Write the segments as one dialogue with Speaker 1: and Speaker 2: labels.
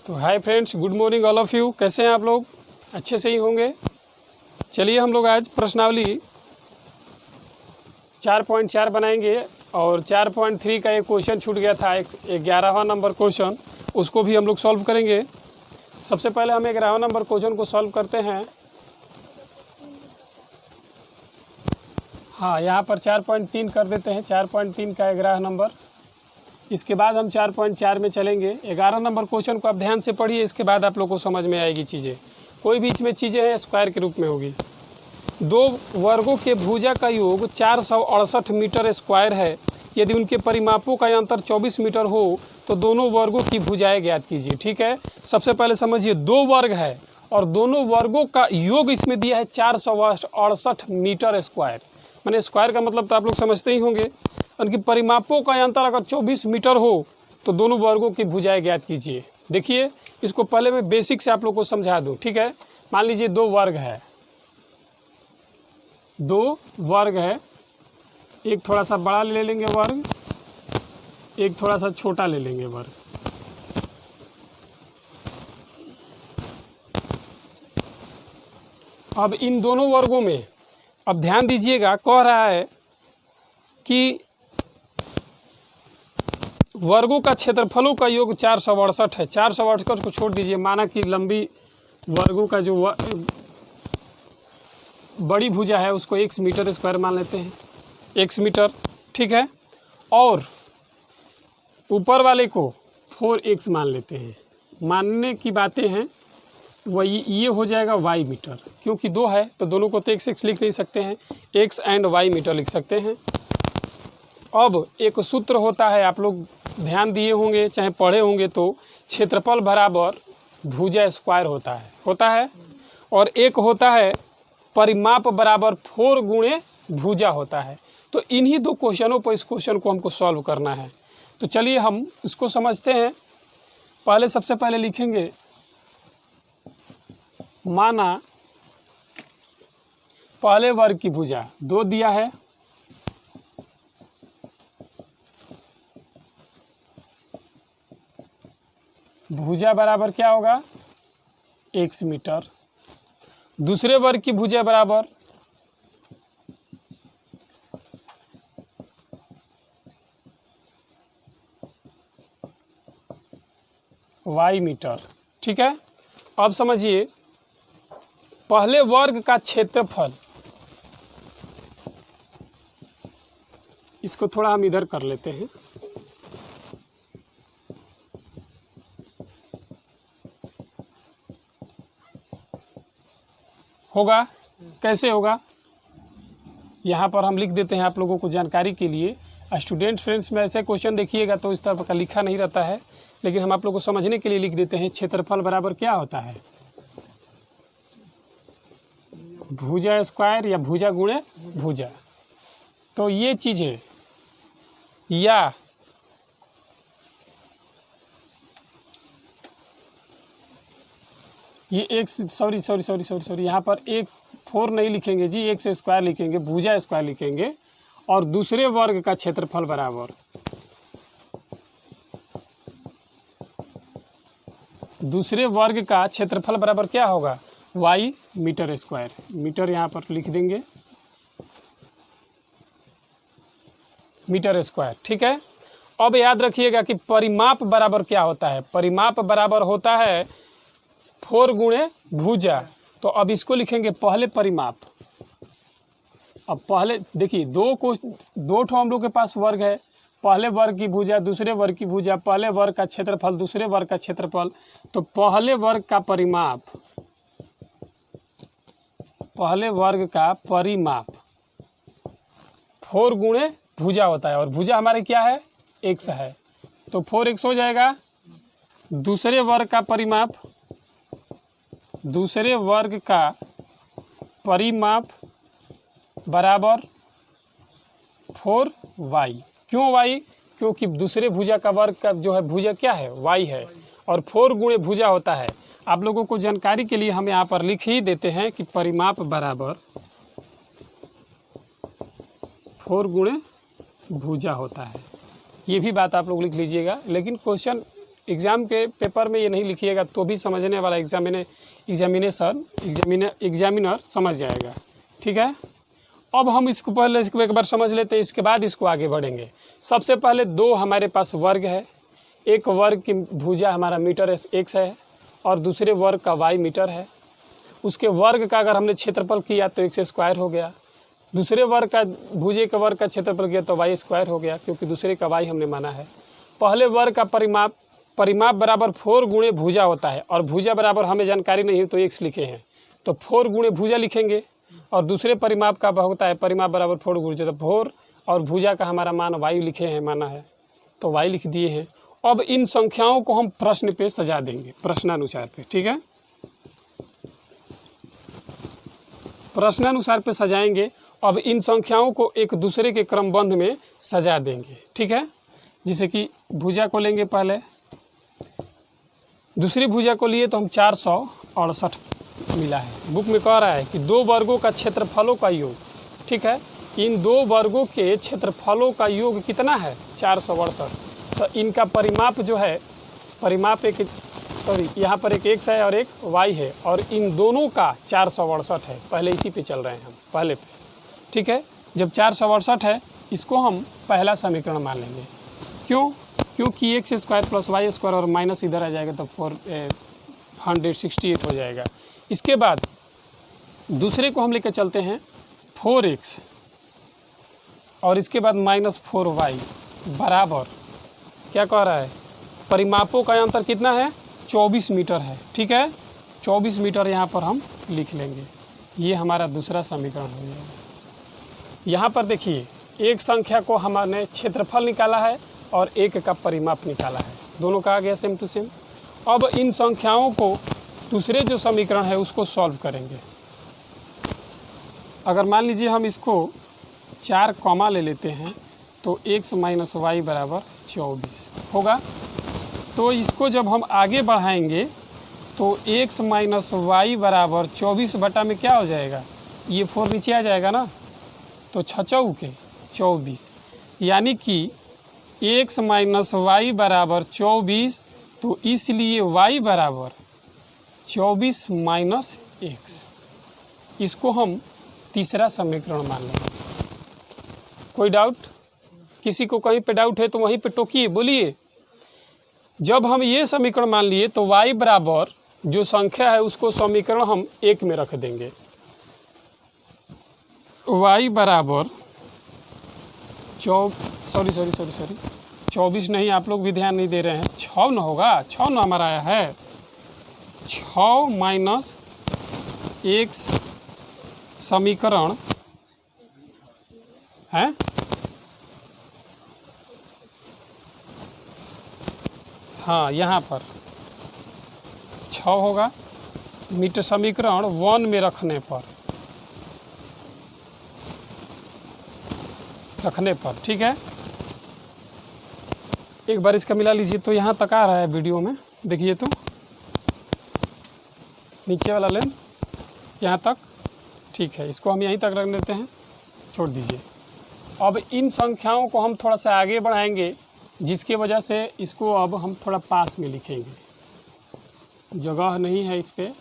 Speaker 1: तो hi friends, good morning all of you. कैसे हैं आप लोग? अच्छे से ही होंगे। चलिए हम लोग आज प्रश्नावली 4.4 बनाएंगे और 4.3 का एक क्वेश्चन छूट गया था, 11वां नंबर क्वेश्चन, उसको भी हम लोग सॉल्व करेंगे। सबसे पहले हम 11वां नंबर क्वेश्चन को सॉल्व करते हैं। हाँ, यहाँ पर 4.3 कर देते हैं, 4.3 का 11 नंबर। इसके बाद हम 4.4 में चलेंगे। 11 नंबर क्वेश्चन को आप ध्यान से पढ़िए, इसके बाद आप लोग को समझ में आएगी चीज़ें। कोई भी इसमें चीज़ें हैं स्क्वायर के रूप में होगी। दो वर्गों के भुजा का योग 468 मीटर स्क्वायर है। यदि उनके परिमापों का अंतर 24 मीटर हो तो दोनों वर्गों की भुजाएं ज्ञात कीजिए। ठीक है, सबसे पहले समझिए, दो वर्ग है और दोनों वर्गों का योग इसमें दिया है 468 मीटर स्क्वायर। मैंने स्क्वायर का मतलब तो आप लोग समझते ही होंगे। उनके परिमापों का अंतर अगर 24 मीटर हो तो दोनों वर्गों की भुजाएं ज्ञात कीजिए। देखिए, इसको पहले मैं बेसिक से आप लोग को समझा दूं। ठीक है, मान लीजिए दो वर्ग है, एक थोड़ा सा बड़ा ले लेंगे वर्ग, एक थोड़ा सा छोटा ले लेंगे वर्ग। अब इन दोनों वर्गों में अब ध्यान दीजिएगा, कह रहा है कि वर्गों का क्षेत्रफलों का योग 468 है। 468 को छोड़ दीजिए, माना कि लंबी वर्गों का जो बड़ी भुजा है उसको x मीटर स्क्वायर मान लेते हैं, x मीटर। ठीक है, और ऊपर वाले को 4x मान लेते हैं। मानने की बातें हैं वही, ये हो जाएगा y मीटर, क्योंकि दो है तो दोनों को तो x लिख नहीं सकते हैं, x एंड y मीटर लिख सकते हैं। अब एक सूत्र होता है, आप लोग ध्यान दिए होंगे चाहे पढ़े होंगे, तो क्षेत्रफल बराबर भुजा स्क्वायर होता है और एक होता है परिमाप बराबर 4 गुणे भुजा होता है। तो इन्हीं दो क्वेश्चनों पर इस क्वेश्चन को हमको सॉल्व करना है। तो चलिए हम इसको समझते हैं। पहले सबसे पहले लिखेंगे, माना पहले वर्ग की भुजा 2 दिया है, भुजा बराबर क्या होगा x मीटर। दूसरे वर्ग की भुजा बराबर y मीटर। ठीक है, अब समझिए, पहले वर्ग का क्षेत्रफल, इसको थोड़ा हम इधर कर लेते हैं। होगा कैसे होगा, यहाँ पर हम लिख देते हैं आप लोगों को जानकारी के लिए। स्टूडेंट फ्रेंड्स में ऐसे क्वेश्चन देखिएगा तो इस तरह का लिखा नहीं रहता है, लेकिन हम आप लोगों को समझने के लिए लिख देते हैं। क्षेत्रफल बराबर क्या होता है, भुजा स्क्वायर या भुजा गुणे भुजा। तो ये चीज़ें, या ये एक सॉरी यहाँ पर एक 4 नहीं लिखेंगे जी, एक से स्क्वायर लिखेंगे, भुजा स्क्वायर लिखेंगे। और दूसरे वर्ग का क्षेत्रफल बराबर क्या होगा, y मीटर स्क्वायर। मीटर यहाँ पर लिख देंगे, मीटर स्क्वायर। ठीक है, अब याद रखिएगा कि परिमाप बराबर क्या होता है, परिमाप बराबर होता है 4 गुणे भुजा। तो अब इसको लिखेंगे पहले परिमाप। अब पहले देखिए, दो ठो हम लोग के पास वर्ग है, पहले वर्ग की भुजा, दूसरे वर्ग की भुजा, पहले वर्ग का क्षेत्रफल, दूसरे वर्ग का क्षेत्रफल। तो पहले वर्ग का परिमाप 4 गुणे भुजा होता है, और भुजा हमारे क्या है, x है, तो 4x हो जाएगा। दूसरे वर्ग का परिमाप बराबर 4y। क्यों y? क्योंकि दूसरे भुजा का वर्ग का जो है भुजा क्या है, y है, और 4 गुणे भुजा होता है। आप लोगों को जानकारी के लिए हम यहाँ पर लिख ही देते हैं कि परिमाप बराबर 4 गुणे भुजा होता है। ये भी बात आप लोग लिख लीजिएगा, लेकिन क्वेश्चन एग्ज़ाम के पेपर में ये नहीं लिखिएगा तो भी समझने वाला एग्जामिनर समझ जाएगा। ठीक है, अब हम इसको पहले इसको एक बार समझ लेते हैं, इसके बाद इसको आगे बढ़ेंगे। सबसे पहले दो हमारे पास वर्ग है, एक वर्ग की भुजा हमारा मीटर x है और दूसरे वर्ग का y मीटर है। उसके वर्ग का अगर हमने क्षेत्रफल किया तो x स्क्वायर हो गया, दूसरे वर्ग का भुजे के वर्ग का क्षेत्रफल किया तो y स्क्वायर हो गया, क्योंकि दूसरे का y हमने माना है। पहले वर्ग का परिमाप बराबर 4 गुणे भुजा होता है, और भुजा बराबर हमें जानकारी नहीं है तो x लिखे हैं तो 4 गुणे भुजा लिखेंगे, और दूसरे परिमाप का होता है परिमाप बराबर 4 गुणे, तो 4 और भुजा का हमारा मान y लिखे हैं, माना है तो y लिख दिए हैं। अब इन संख्याओं को हम प्रश्न पे सजा देंगे, प्रश्नानुसार पे। ठीक है, प्रश्नानुसार पे सजाएंगे। अब इन संख्याओं को एक दूसरे के क्रमबंध में सजा देंगे। ठीक है, जैसे कि भुजा को लेंगे, पहले दूसरी भुजा को लिए तो हम 468 मिला है। बुक में कह रहा है कि दो वर्गों का क्षेत्रफलों का योग। ठीक है, इन दो वर्गों के क्षेत्रफलों का योग कितना है? 468। तो इनका परिमाप जो है, परिमाप यहाँ पर एक x है और एक y है, और इन दोनों का 468 है। पहले इसी पे चल रहे हैं हम, पहले पे। ठीक है, जब 468 है, इसको हम पहला समीकरण मान लेंगे। क्यों? क्योंकि x square plus y square और माइनस इधर आ जाएगा तो 468 हो जाएगा। इसके बाद दूसरे को हम लेकर चलते हैं 4x, और इसके बाद माइनस 4y बराबर, क्या कह रहा है? परिमापों का अंतर कितना है? 24 मीटर है। ठीक है, 24 मीटर यहाँ पर हम लिख लेंगे। ये हमारा दूसरा समीकरण हो जाएगा। यहाँ पर देखिए, एक संख्या को हमने क्षेत्रफल निकाला है और एक का परिमाप निकाला है, दोनों का आ गया सेम टू सेम। अब इन संख्याओं को दूसरे जो समीकरण है उसको सॉल्व करेंगे। अगर मान लीजिए हम इसको 4 कॉमा ले लेते हैं तो x माइनस वाई बराबर 24 होगा। तो इसको जब हम आगे बढ़ाएंगे तो x माइनस वाई बराबर 24 बटा में क्या हो जाएगा? ये 4 नीचे आ जाएगा ना, तो 6 चौके 24, यानी कि x माइनस वाई बराबर 24। तो इसलिए y बराबर 24 माइनस x, इसको हम तीसरा समीकरण मान लेंगे। कोई डाउट? किसी को कहीं पे डाउट है तो वहीं पे टोकिए, बोलिए। जब हम ये समीकरण मान लिए तो y बराबर जो संख्या है उसको समीकरण हम 1 में रख देंगे। y बराबर 24 नहीं, आप लोग भी ध्यान नहीं दे रहे हैं, 6 न होगा, 6 न हमारा आया है। 6 माइनस x समीकरण है, हाँ यहाँ पर 6 होगा मीटर समीकरण 1 में रखने पर। ठीक है, एक बार इसका मिला लीजिए। तो यहाँ तक आ रहा है वीडियो में, देखिए तो नीचे वाला लेन यहाँ तक। ठीक है, इसको हम यहीं तक रख देते हैं, छोड़ दीजिए। अब इन संख्याओं को हम थोड़ा सा आगे बढ़ाएंगे, जिसकी वजह से इसको अब हम थोड़ा पास में लिखेंगे, जगह नहीं है इस पर।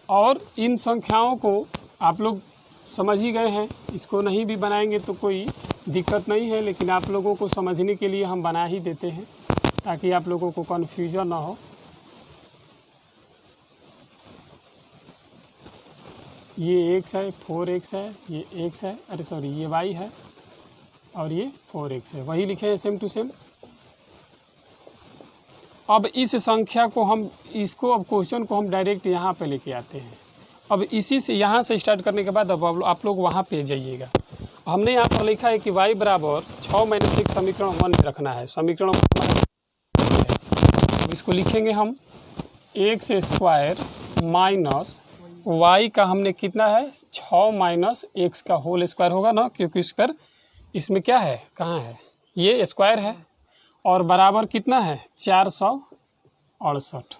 Speaker 1: और इन संख्याओं को आप लोग समझ ही गए हैं, इसको नहीं भी बनाएंगे तो कोई दिक्कत नहीं है, लेकिन आप लोगों को समझने के लिए हम बना ही देते हैं ताकि आप लोगों को कन्फ्यूजन ना हो। ये x है, 4x है, ये x है, अरे सॉरी ये y है, और ये 4x है, वही लिखे हैं सेम टू सेम। अब इस संख्या को हम अब क्वेश्चन को हम डायरेक्ट यहाँ पे लेके आते हैं। अब इसी से यहाँ से स्टार्ट करने के बाद अब आप लोग वहाँ पे जाइएगा। हमने यहाँ पर लिखा है कि y बराबर 6 माइनस 1 समीकरण 1 में रखना है। समीकरण इसको लिखेंगे हम x स्क्वायर माइनस y का हमने कितना है 6 माइनस x का होल स्क्वायर होगा ना, क्योंकि इस पर इसमें क्या है, कहाँ है, ये स्क्वायर है और बराबर कितना है 468।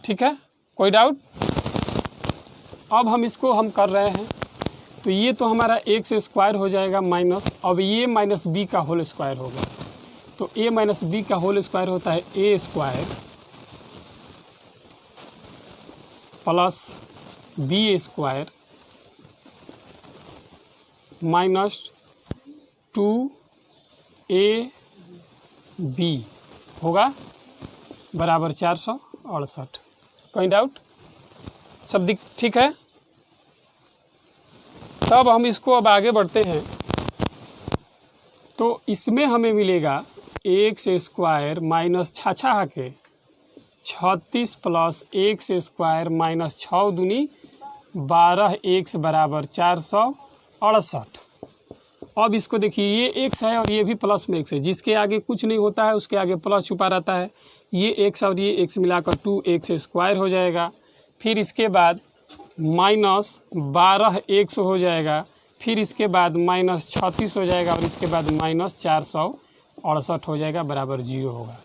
Speaker 1: ठीक है, कोई डाउट? अब हम इसको कर रहे हैं तो ये तो हमारा एक्स स्क्वायर हो जाएगा माइनस, अब ये माइनस बी का होल स्क्वायर होगा। तो ए माइनस बी का होल स्क्वायर होता है A square plus B square minus 2ab होगा बराबर 468। कोई डाउट? सब ठीक है? तब हम इसको अब आगे बढ़ते हैं तो इसमें हमें मिलेगा एक्स स्क्वायर माइनस छाछा के 36 प्लस एक्स स्क्वायर माइनस 6 दूनी 12 एक्स बराबर 468। अब इसको देखिए, ये एक्स है और ये भी प्लस में एक्स है, जिसके आगे कुछ नहीं होता है उसके आगे प्लस छुपा रहता है। ये एक्स और ये एक्स मिलाकर 2x स्क्वायर हो जाएगा। फिर इसके बाद माइनस 12 एक्स हो जाएगा, फिर इसके बाद माइनस 36 हो जाएगा और इसके बाद माइनस 468 हो जाएगा बराबर 0 होगा।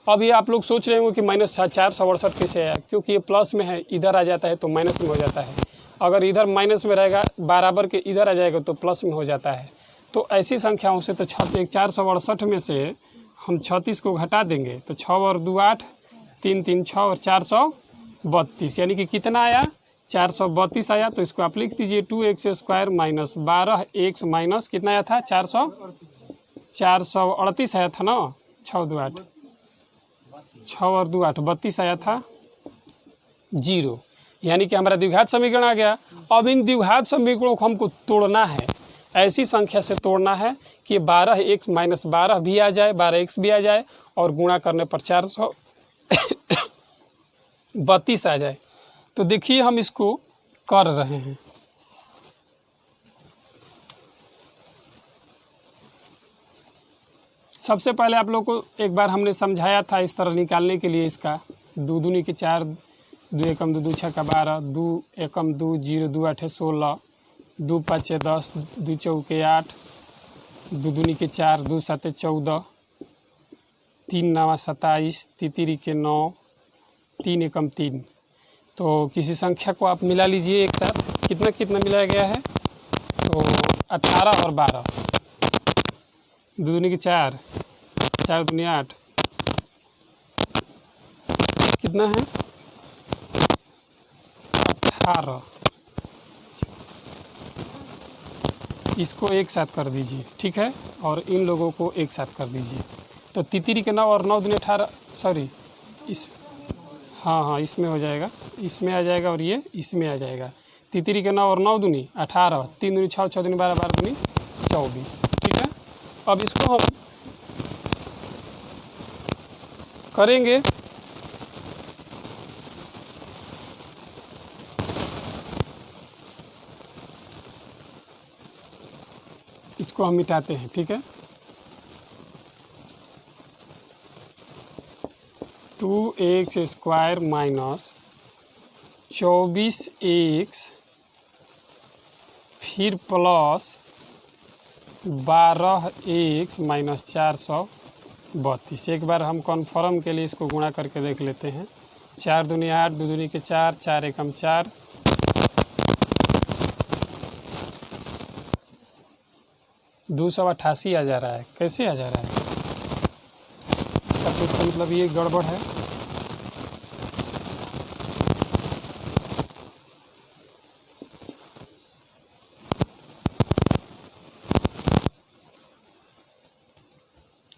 Speaker 1: अब ये आप लोग सोच रहे होंगे कि माइनस 468 कैसे आया, क्योंकि ये प्लस में है, इधर आ जाता है तो माइनस में हो जाता है। अगर इधर माइनस में रहेगा बराबर के इधर आ जाएगा तो प्लस में हो जाता है। तो ऐसी संख्याओं से तो 468 में से हम 36 को घटा देंगे तो 6 और 2 8, 3 3 6 और 432, यानी कि कितना आया 432 आया। तो इसको आप लिख दीजिए 2x square minus 12x minus कितना आया था 438 आया था ना, 6 2 8, 6 और 2 8 32 आया था 0, यानी कि हमारा द्विघात समीकरण आ गया। अब इन द्विघात समीकरणों को हमको तोड़ना है, ऐसी संख्या से तोड़ना है कि 12x माइनस 12 भी आ जाए, 12x भी आ जाए और गुणा करने पर 432 आ जाए। तो देखिए हम इसको कर रहे हैं। सबसे पहले आप लोग को एक बार हमने समझाया था इस तरह निकालने के लिए इसका 2 दूनी के 4, 2 एकम 2 2 6 का 12, 2 एकम 2 0 2 8 16, 2 5 10, 2 चौके 8, 2 दूनी के 4, 2 7 14, 3 9 27, तितिरी के 9, 3 एकम 3। तो किसी संख्या को आप मिला लीजिए एक साथ, कितना कितना मिलाया गया है तो 18 और 12, 2 दूनी के 4, 4 दूनी 8, कितना है 18। इसको एक साथ कर दीजिए, ठीक है, और इन लोगों को एक साथ कर दीजिए। तो तितिरी के 9 और 9 दूनी 18, सॉरी इस हाँ इसमें हो जाएगा, इसमें आ जाएगा और ये इसमें आ जाएगा। तितिरी के 9 और 9 दूनी 18, 3 दूनी 6, 6 दूनी 12, 12 दूनी 24, ठीक है। अब इसको हम करेंगे इसको हम मिटाते हैं, ठीक है। 2x स्क्वायर माइनस 24x फिर प्लस 12x माइनस 432। एक बार हम कन्फर्म के लिए इसको गुणा करके देख लेते हैं। 4 दूनी 8, 2 दूनी के 4, 4 एकम 4, 288 आ जा रहा है। कैसे आ जा रहा है? तो इसका मतलब ये गड़बड़ है।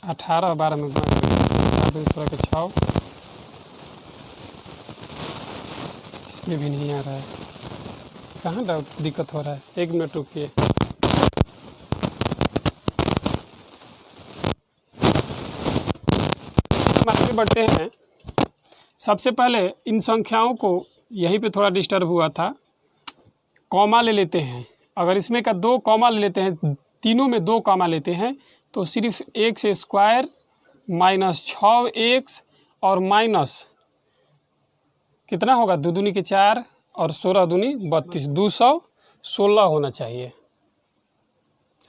Speaker 1: अठारह 12 में गुणा करेंगे, थोड़ा के 6, इसमें भी नहीं आ रहा है। कहाँ डाउट दिक्कत हो रहा है? 1 मिनट रुकिए। हम आगे बढ़ते हैं। सबसे पहले इन संख्याओं को यहीं पे थोड़ा डिस्टर्ब हुआ था, कॉमा ले लेते हैं। अगर इसमें का 2 कॉमा ले लेते हैं, तीनों में 2 कॉमा लेते हैं तो सिर्फ x स्क्वायर माइनस 6x और माइनस कितना होगा 2 दूनी के 4 और 16 दूनी 32, 216 होना चाहिए।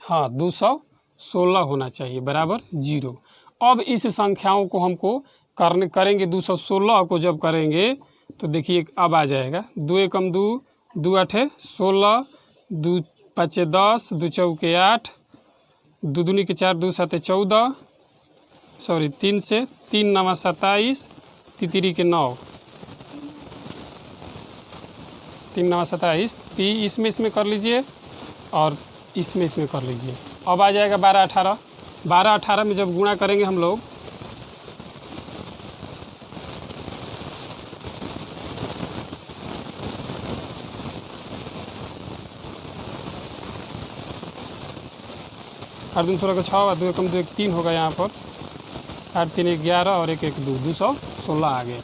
Speaker 1: हाँ 216 होना चाहिए बराबर 0। अब इस संख्याओं को हमको करेंगे 216 को जब करेंगे तो देखिए अब आ जाएगा 2 एकम 2, 2 आठे 16, 2 पाँचे 10, 2 चौके 8, 2 दूनी के 4, 2 साते 14, सॉरी 3 से 3 नवा 27, तितरी के 9, 3 नवा 27, इसमें कर लीजिए और इसमें कर लीजिए। अब आ जाएगा 12 18, 12 18 में जब गुणा करेंगे हम लोग और 2 16 का 6, 2 एकम 2 एक 3 होगा यहाँ पर, 8 3 11 और 1 1 2, 216 आ गए।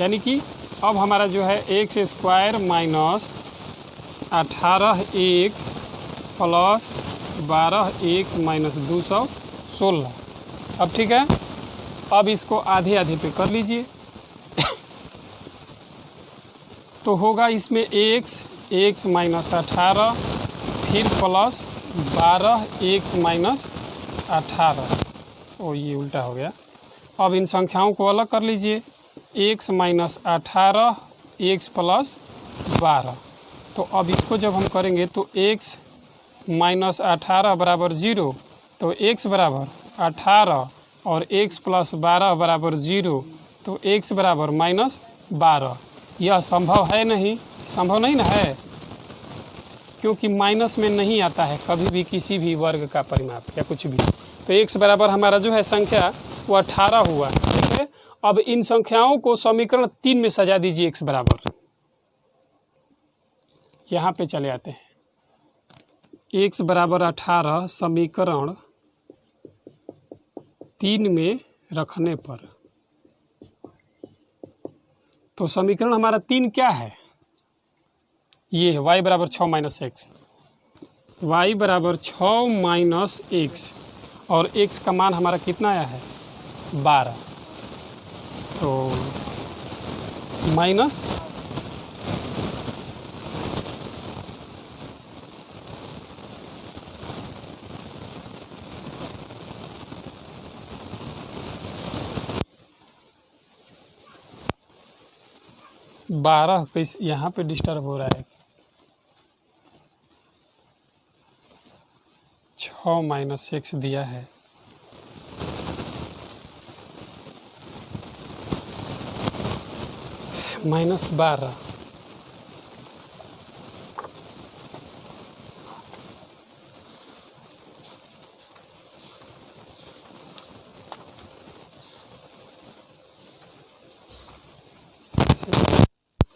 Speaker 1: यानी कि अब हमारा जो है x square minus 18x plus 12x minus 216। अब ठीक है, अब इसको आधे आधे पे कर लीजिए तो होगा इसमें x माइनस 18 फिर प्लस 12x माइनस 18। ओ ये उल्टा हो गया। अब इन संख्याओं को अलग कर लीजिए, x माइनस 18 x प्लस 12। तो अब इसको जब हम करेंगे तो x माइनस 18 बराबर 0, तो x बराबर 18 और x प्लस 12 बराबर 0, तो x बराबर माइनस 12। यह संभव है नहीं, संभव नहीं ना है, क्योंकि माइनस में नहीं आता है कभी भी किसी भी वर्ग का परिमाप या कुछ भी। तो x बराबर हमारा जो है संख्या वो 18 हुआ। ठीक है, अब इन संख्याओं को समीकरण 3 में सजा दीजिए। x बराबर, यहाँ पे चले आते हैं, x बराबर 18 समीकरण 3 में रखने पर, तो समीकरण हमारा 3 क्या है, ये है y बराबर 6 माइनस एक्स, y बराबर 6 माइनस एक्स और x का मान हमारा कितना आया है 12, तो माइनस बारह कैसे यहाँ पे डिस्टर्ब हो रहा है, 6 माइनस एक्स दिया है, माइनस 12।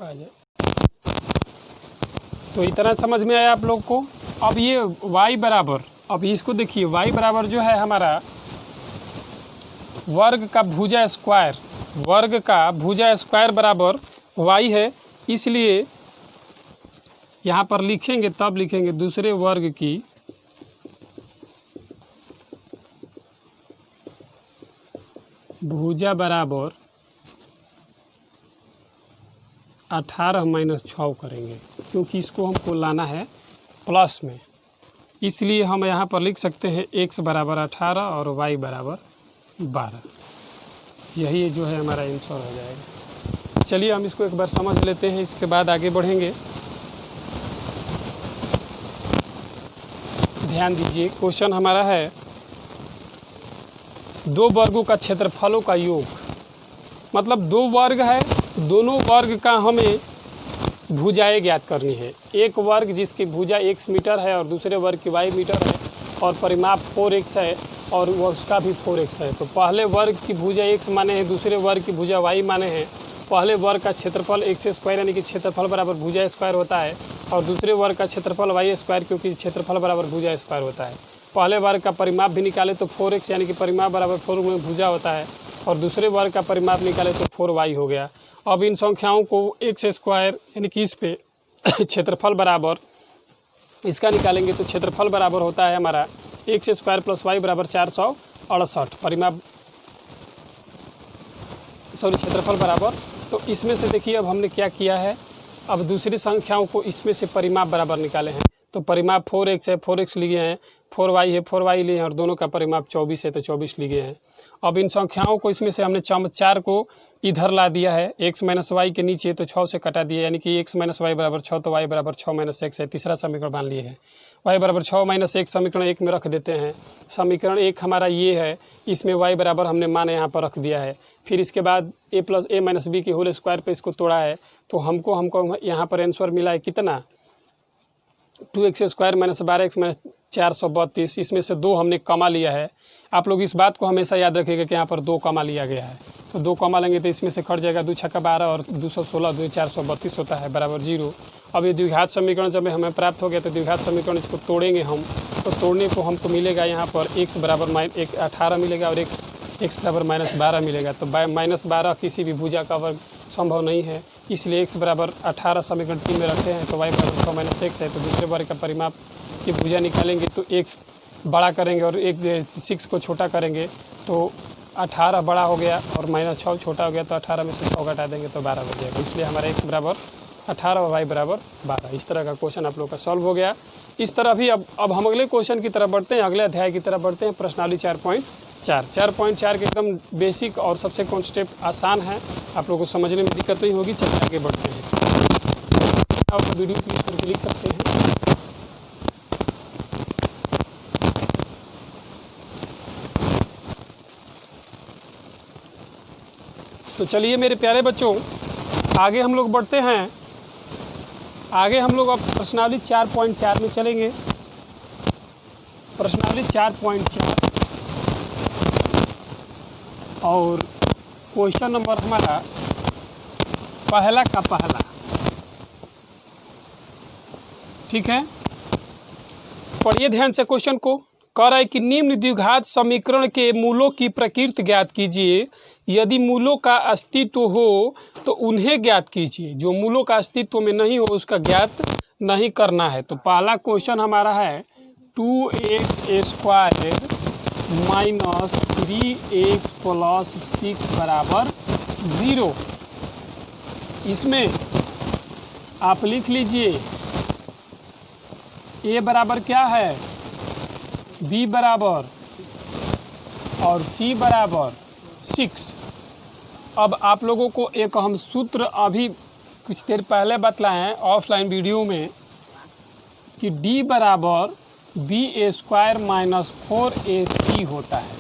Speaker 1: आ जाए तो इतना समझ में आया आप लोग को। अब ये y बराबर, अब इसको देखिए y बराबर जो है हमारा वर्ग का भुजा स्क्वायर, वर्ग का भुजा स्क्वायर बराबर y है, इसलिए यहाँ पर लिखेंगे तब लिखेंगे दूसरे वर्ग की भुजा बराबर 18 माइनस 6 करेंगे, क्योंकि इसको हमको लाना है प्लस में, इसलिए हम यहाँ पर लिख सकते हैं x बराबर 18 और y बराबर 12। यही जो है हमारा आंसर हो जाएगा। चलिए हम इसको एक बार समझ लेते हैं, इसके बाद आगे बढ़ेंगे। ध्यान दीजिए, क्वेश्चन हमारा है दो वर्गों का क्षेत्रफलों का योग, मतलब दो वर्ग है, दोनों वर्ग का हमें भुजाएं ज्ञात करनी है। एक वर्ग जिसकी भुजा x मीटर है और दूसरे वर्ग की y मीटर है और परिमाप 4x है और वह उसका भी 4x है। तो पहले वर्ग की भुजा x माने हैं, दूसरे वर्ग की भुजा y माने हैं। पहले वर्ग का क्षेत्रफल x स्क्वायर यानी कि क्षेत्रफल बराबर भुजा स्क्वायर होता है और दूसरे वर्ग का क्षेत्रफल y स्क्वायर, क्योंकि क्षेत्रफल बराबर भुजा स्क्वायर होता है। पहले वर्ग का परिमाप भी निकाले तो 4x यानी कि परिमाप बराबर 4 में भुजा होता है और दूसरे वर्ग का परिमाप निकाले तो 4y हो गया। अब इन संख्याओं को x स्क्वायर यानी कि इस पे क्षेत्रफल बराबर इसका निकालेंगे तो क्षेत्रफल बराबर होता है हमारा x स्क्वायर प्लस y बराबर 468, परिमाप क्षेत्रफल बराबर। तो इसमें से देखिए अब हमने क्या किया है, अब दूसरी संख्याओं को इसमें से परिमाप बराबर निकाले हैं। तो तो परिमाप 4x है, 4x लिए हैं, 4y है, 4y लिए हैं और दोनों का परिमाप 24 है तो 24 लिए हैं। अब इन संख्याओं को इसमें से हमने 4 को इधर ला दिया है x माइनस वाई के नीचे, तो 6 से कटा दिया, यानी कि x माइनस वाई बराबर 6, तो y बराबर 6 माइनस x है। तीसरा समीकरण मान लिए है, y बराबर 6 माइनस 1 समीकरण 1 में रख देते हैं। समीकरण 1 हमारा ये है, इसमें y बराबर हमने मान यहाँ पर रख दिया है। फिर इसके बाद a plus a minus B के होल स्क्वायर पे इसको तोड़ा है, तो हमको यहाँ पर आंसर मिला है कितना, 2x square minus 12x minus 432। इसमें से 2 हमने कमा लिया है। आप लोग इस बात को हमेशा याद रखिएगा कि यहाँ पर 2 कमा लिया गया है, तो 2 कमा लेंगे तो इसमें से कट जाएगा 2 छक्का 12 और 216 2 432 होता है बराबर 0। अब ये द्विघात समीकरण जब हमें प्राप्त हो गया तो द्विघात समीकरण इसको तोड़ेंगे हम, तो तोड़ने को हमको मिलेगा यहाँ पर x बराबर 18 मिलेगा और x बराबर माइनस 12 मिलेगा। तो माइनस 12 किसी भी भुजा का वर्ग संभव नहीं है, इसलिए x बराबर 18 समीकरण 3 में रखते हैं, तो y बराबर 6 माइनस x है। तो दूसरे वर्ग का परिमाप की भुजा निकालेंगे तो x बड़ा करेंगे और 6 को छोटा करेंगे तो 18 बड़ा हो गया और माइनस 6 छोटा हो गया, तो 18 में से 6 घटा देंगे तो 12 हो जाएगा। इसलिए हमारा x बराबर 18 और y बराबर 12। इस तरह का क्वेश्चन आप लोग का सॉल्व हो गया। इस तरह भी अब हम अगले क्वेश्चन की तरफ बढ़ते हैं, अगले अध्याय की तरफ बढ़ते हैं। प्रश्नावली 4.4 के एकदम बेसिक और सबसे कॉन्सेप्ट आसान है, आप लोगों को समझने में दिक्कत नहीं होगी। चलिए आगे बढ़ते हैं। आप वीडियो क्लिक करके लिख सकते हैं। तो चलिए मेरे प्यारे बच्चों, आगे हम लोग बढ़ते हैं। आगे हम लोग अब प्रश्नावली 4.4 में चलेंगे। प्रश्नावली 4.4 और क्वेश्चन नंबर हमारा पहला का पहला, ठीक है। पढ़िए ध्यान से क्वेश्चन को। कह रहा है कि निम्न द्विघात समीकरण के मूलों की प्रकृति ज्ञात कीजिए। यदि मूलों का अस्तित्व हो तो उन्हें ज्ञात कीजिए, जो मूलों का अस्तित्व में नहीं हो उसका ज्ञात नहीं करना है। तो पहला क्वेश्चन हमारा है 2x square minus 3x plus 6 बराबर 0। इसमें आप लिख लीजिए a बराबर क्या है, b बराबर और c बराबर 6। अब आप लोगों को एक हम सूत्र अभी कुछ देर पहले बतलाए हैं ऑफलाइन वीडियो में कि d बराबर b स्क्वायर माइनस 4ac होता है।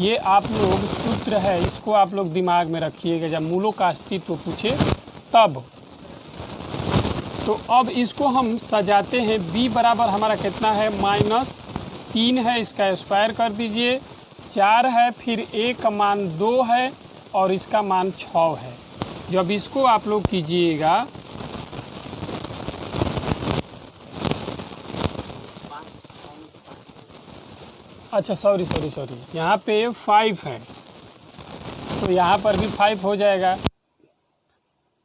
Speaker 1: ये आप लोग सूत्र है, इसको आप लोग दिमाग में रखिएगा जब मूलों का अस्तित्व पूछे तब। तो अब इसको हम सजाते हैं। b बराबर हमारा कितना है, -3 है, इसका स्क्वायर कर दीजिए, 4 है, फिर a का मान 2 है और इसका मान 6 है। जब इसको आप लोग कीजिएगा अच्छा सॉरी यहाँ पे 5 है तो यहाँ पर भी 5 हो जाएगा,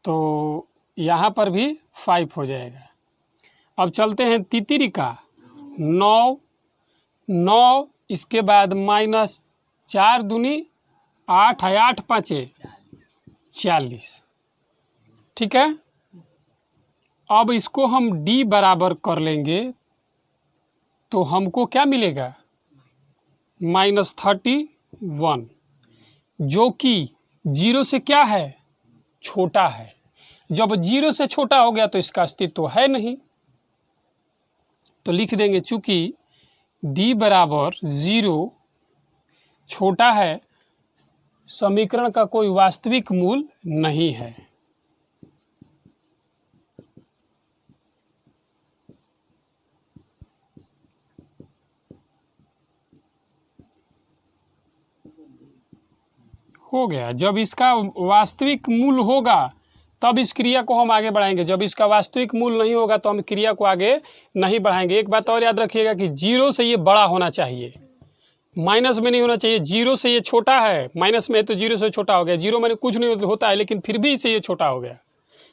Speaker 1: तो यहाँ पर भी 5 हो जाएगा। अब चलते हैं तितरी का 9, इसके बाद -4 दूनी 8 है, 8 पाँचे 40, ठीक है। अब इसको हम d बराबर कर लेंगे तो हमको क्या मिलेगा, -31, जो कि 0 से क्या है, छोटा है। जब 0 से छोटा हो गया तो इसका अस्तित्व है नहीं, तो लिख देंगे चूंकि d बराबर 0 छोटा है, समीकरण का कोई वास्तविक मूल नहीं है। हो गया। जब इसका वास्तविक मूल होगा तब इस क्रिया को हम आगे बढ़ाएंगे, जब इसका वास्तविक मूल नहीं होगा तो हम क्रिया को आगे नहीं बढ़ाएंगे। एक बात और याद रखिएगा कि 0 से ये बड़ा होना चाहिए, माइनस में नहीं होना चाहिए। 0 से ये छोटा है, माइनस में है तो 0 से छोटा हो गया। 0 में कुछ नहीं होता है, लेकिन फिर भी इसे ये छोटा हो गया।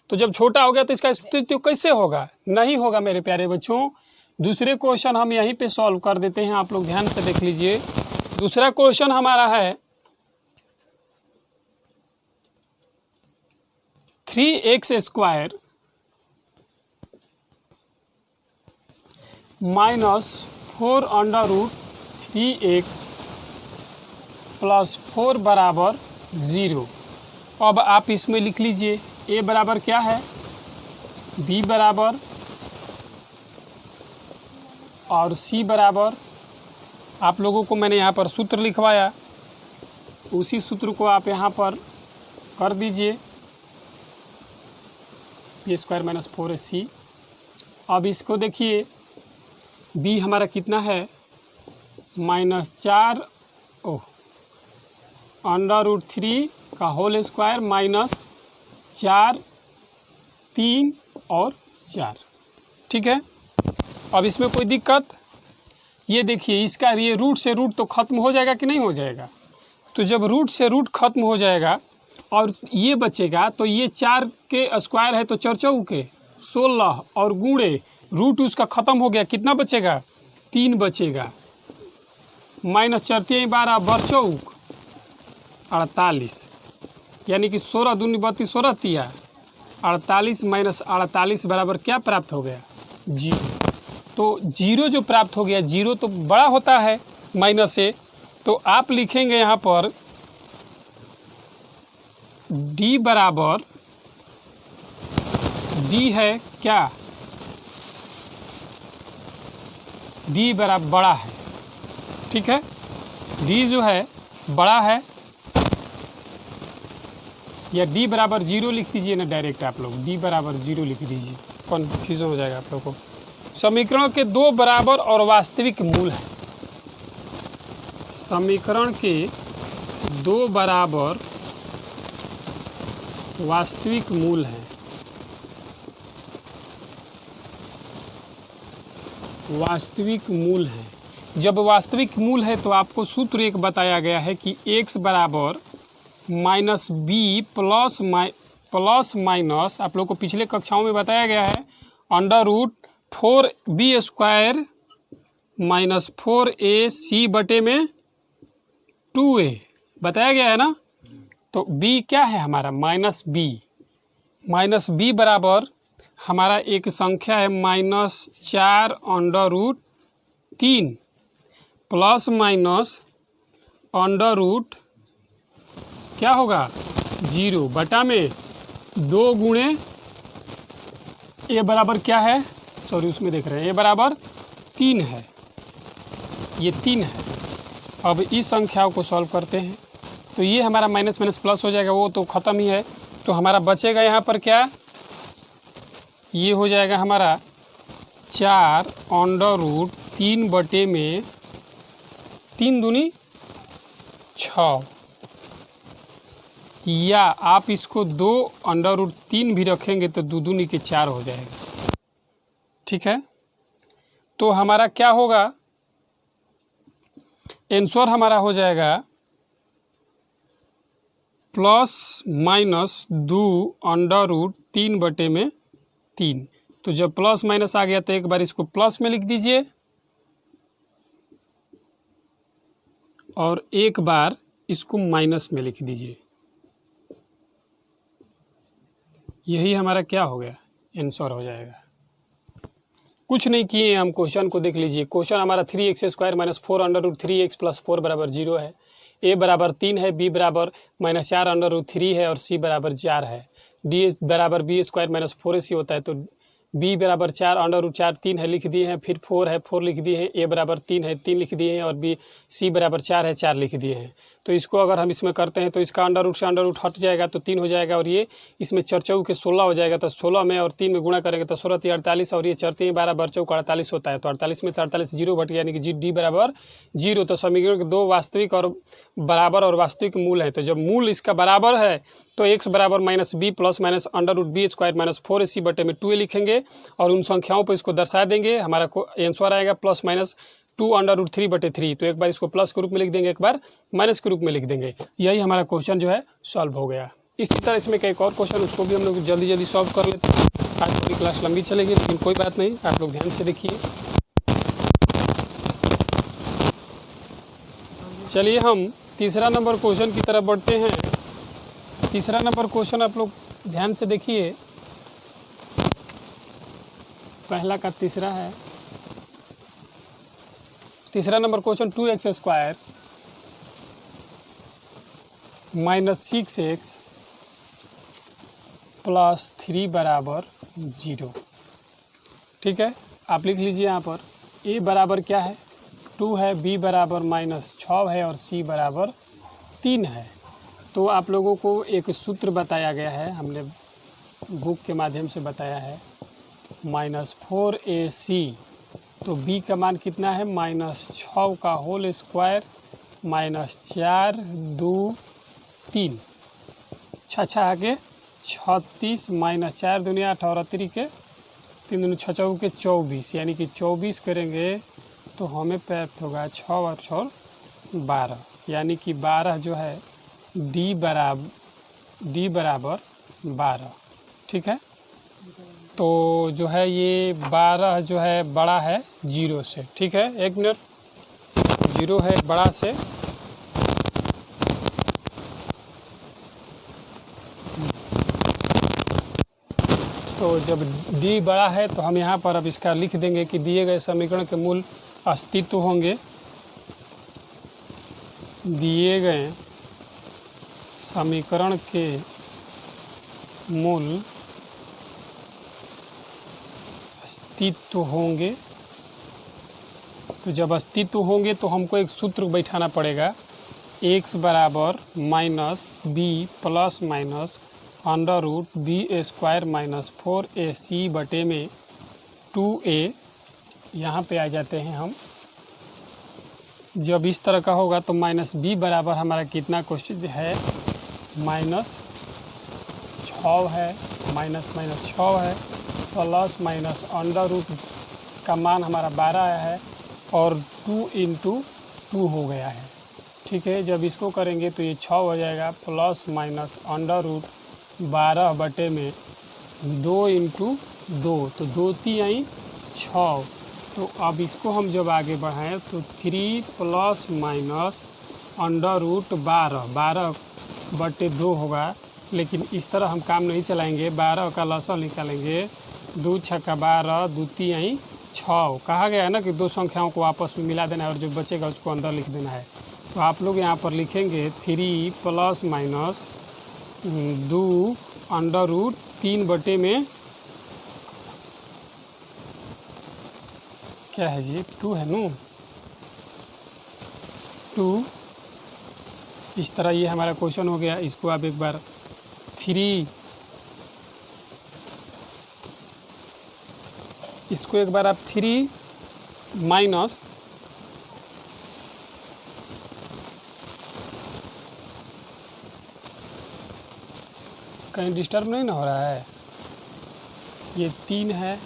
Speaker 1: तो जब छोटा हो गया तो इसका अस्तित्व कैसे होगा, नहीं होगा मेरे प्यारे बच्चों। दूसरे क्वेश्चन हम यहीं पे सॉल्व कर देते हैं, आप लोग ध्यान से देख लीजिए। दूसरा क्वेश्चन हमारा है 3x स्क्वायर -4√3x + 4 बराबर 0। अब आप इसमें लिख लीजिए a बराबर क्या है, b बराबर और c बराबर। आप लोगों को मैंने यहाँ पर सूत्र लिखवाया, उसी सूत्र को आप यहाँ पर कर दीजिए, a² - 4ac। अब इसको देखिए b हमारा कितना है, -4 √3 का होल स्क्वायर -4 3 और 4। ठीक है। अब इसमें कोई दिक्कत, ये देखिए इसका ये रूट से रूट तो ख़त्म हो जाएगा कि नहीं हो जाएगा। तो जब रूट से रूट ख़त्म हो जाएगा और ये बचेगा, तो ये 4 के स्क्वायर है तो 4 चौके 16 और गुणे रूट उसका ख़त्म हो गया, कितना बचेगा, 3 बचेगा। -4 × 12 बर चौक 48, यानी कि 16 दूनी 32 16 तिया 48 - 48 बराबर क्या प्राप्त हो गया, 0। तो 0 जो प्राप्त हो गया, 0 तो बड़ा होता है माइनस से, तो आप लिखेंगे यहाँ पर d बराबर, d है क्या, d बराबर बड़ा है। ठीक है, d जो है बड़ा है, या d बराबर 0 लिख दीजिए ना डायरेक्ट, आप लोग d बराबर 0 लिख दीजिए, कन्फ्यूजन हो जाएगा आप लोगों को। समीकरण के 2 बराबर और वास्तविक मूल हैं। समीकरण के 2 बराबर वास्तविक मूल हैं। वास्तविक मूल हैं। जब वास्तविक मूल है तो आपको सूत्र एक बताया गया है कि x बराबर -b प्लस माइनस, आप लोग को पिछले कक्षाओं में बताया गया है, √4b² - 4ac बटे में 2a बताया गया है ना। तो b क्या है हमारा, -b बराबर हमारा एक संख्या है -4√3 प्लस माइनस √ क्या होगा, 0 बटा में 2 गुणे a बराबर क्या है, सॉरी उसमें देख रहे हैं, a बराबर 3 है, ये 3 है। अब इस संख्याओं को सॉल्व करते हैं तो ये हमारा माइनस माइनस प्लस हो जाएगा, वो तो ख़त्म ही है। तो हमारा बचेगा यहाँ पर क्या, ये हो जाएगा हमारा 4√3 बटे में 3 दूनी 6, या आप इसको 2√3 भी रखेंगे तो 2 दूनी के 4 हो जाएगा। ठीक है, तो हमारा क्या होगा, आंसर हमारा हो जाएगा ±2√3 बटे में 3। तो जब प्लस माइनस आ गया तो एक बार इसको प्लस में लिख दीजिए और एक बार इसको माइनस में लिख दीजिए। यही हमारा क्या हो गया, आंसर हो जाएगा। कुछ नहीं किए हम, क्वेश्चन को देख लीजिए। क्वेश्चन हमारा 3x² - 4√3x + 4 बराबर 0 है, a बराबर 3 है, b बराबर -4√3 है और c बराबर 4 है। d बराबर b² - 4ac होता है, तो b बराबर 4√4 3 है लिख दिए हैं, फिर 4 है 4 लिख दिए हैं, a बराबर 3 है 3 लिख दिए हैं और b c बराबर 4 है 4 लिख दिए हैं। तो इसको अगर हम इसमें करते हैं तो इसका अंडर रूट हट जाएगा तो 3 हो जाएगा, और ये इसमें 4 चौक के 16 हो जाएगा, तो 16 में और 3 में गुणा करेंगे तो 16 × 48 और ये 4 × 12 बर चौक 48 होता है। तो 48 में 48 जीरो घट गया, यानी कि d बराबर 0। तो समीकरण के 2 वास्तविक और बराबर और वास्तविक मूल है। तो जब मूल इसका बराबर है तो x बराबर -b plus minus √b² - 4ac बटे में 2a लिखेंगे और उन संख्याओं पर इसको दर्शा देंगे। हमारा आंसर आएगा +-2√3/3। तो एक बार इसको प्लस के रूप में लिख देंगे, एक बार माइनस के रूप में लिख देंगे। यही हमारा क्वेश्चन जो है सॉल्व हो गया। इसी तरह इसमें एक और क्वेश्चन, उसको भी हम लोग जल्दी सॉल्व कर लेते हैं। आज थोड़ी क्लास लंबी चलेगी लेकिन कोई बात नहीं, आप लोग ध्यान से देखिए। चलिए हम तीसरा नंबर क्वेश्चन की तरफ बढ़ते हैं। तीसरा नंबर क्वेश्चन आप लोग ध्यान से देखिए, पहला का तीसरा है। तीसरा number question 2x² minus 6x plus 3 बराबर 0। ठीक है, आप लिख लीजिए यहाँ पर a बराबर क्या है 2 है, b बराबर -6 है और c बराबर 3 है। तो आप लोगों को एक सूत्र बताया गया है, हमने बुक के माध्यम से बताया है -4ac। तो b का मान कितना है -6 का होल स्क्वायर -4 2 3 छः आगे 36 -4 दुनिया 18 के 3 दूनी 6 चौके के 24, यानी कि 24 करेंगे तो हमें प्राप्त होगा 6 और 6 12, यानी कि 12 जो है d बराबर 12। ठीक है, तो जो है ये 12 जो है बड़ा है 0 से। ठीक है, 1 मिनट, 0 है बड़ा से, तो जब d बड़ा है तो हम यहाँ पर अब इसका लिख देंगे कि दिए गए समीकरण के मूल अस्तित्व होंगे। दिए गए समीकरण के मूल अस्तित्व होंगे। तो जब अस्तित्व होंगे तो हमको एक सूत्र बैठाना पड़ेगा, x बराबर -b plus minus √b² -4ac बटे में 2a। यहाँ पे आ जाते हैं हम। जब इस तरह का होगा तो -b बराबर हमारा कितना क्वेश्चन है -6 है, -6 है, प्लस माइनस √ का मान हमारा 12 आया है और 2 × 2 हो गया है। ठीक है, जब इसको करेंगे तो ये 6 हो जाएगा, प्लस माइनस √ 12 बटे में 2 × 2, तो 2 3 आई 6। तो अब इसको हम जब आगे बढ़ाएं तो 3 प्लस माइनस √ 12 बटे 2 होगा। लेकिन इस तरह हम काम नहीं चलाएंगे, 12 का लसा निकालेंगे, 2 छक्का 12, 2 3 आई 6। कहा गया है ना कि दो संख्याओं को आपस में मिला देना है और जो बचेगा उसको अंदर लिख देना है। तो आप लोग यहाँ पर लिखेंगे 3 प्लस माइनस 2 √3 बटे में क्या है जी 2 है ना, 2। इस तरह ये हमारा क्वेश्चन हो गया। इसको आप एक बार 3, इसको एक बार आप 3 माइनस कहीं डिस्टर्ब नहीं ना हो रहा है, ये 3 है,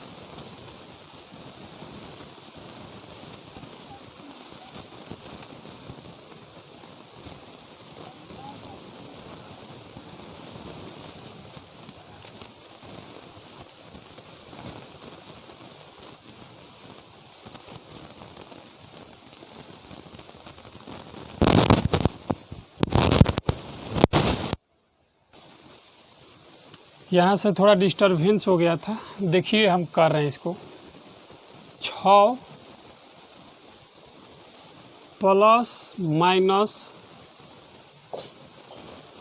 Speaker 1: यहाँ से थोड़ा डिस्टर्बेंस हो गया था। देखिए हम कर रहे हैं इसको, 6 प्लस माइनस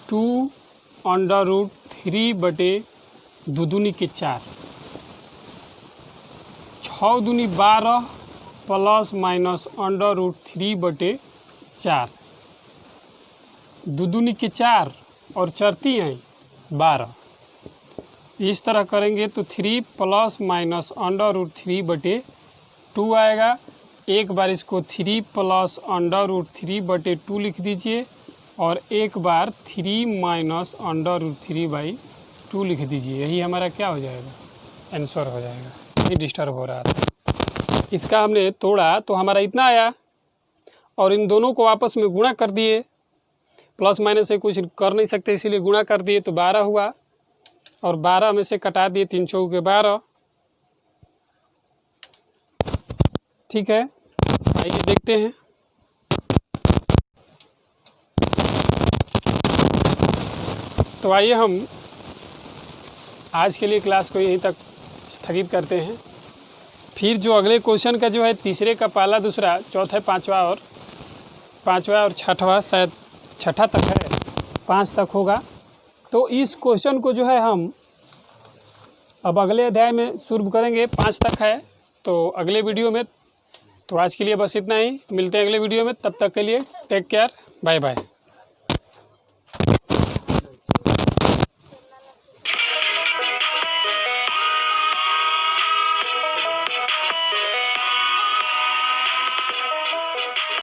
Speaker 1: 2 √3 बटे 2 दूनी के 4, 6 दूनी 12 प्लस माइनस √3 बटे 4, 2 दूनी के 4 और चरती हैं 12। इस तरह करेंगे तो 3 प्लस माइनस √3 बटे 2 आएगा। एक बार इसको 3 प्लस √3 बटे 2 लिख दीजिए और एक बार 3 माइनस √3/2 लिख दीजिए। यही हमारा क्या हो जाएगा, आंसर हो जाएगा। ये डिस्टर्ब हो रहा था, इसका हमने तोड़ा तो हमारा इतना आया और इन दोनों को आपस में गुणा कर दिए। प्लस माइनस से कुछ कर नहीं सकते इसीलिए गुणा कर दिए तो 12 हुआ और 12 में से कटा दिए 3 चौके 12। ठीक है, आइए देखते हैं। तो आइए हम आज के लिए क्लास को यहीं तक स्थगित करते हैं। फिर जो अगले क्वेश्चन का जो है तीसरे का पहला, दूसरा, चौथा, पाँचवा और छठवा, शायद छठा तक है, 5 तक होगा। तो इस क्वेश्चन को जो है हम अब अगले अध्याय में शुरू करेंगे। 5 तक है तो अगले वीडियो में। तो आज के लिए बस इतना ही, मिलते हैं अगले वीडियो में। तब तक के लिए टेक केयर, बाय बाय।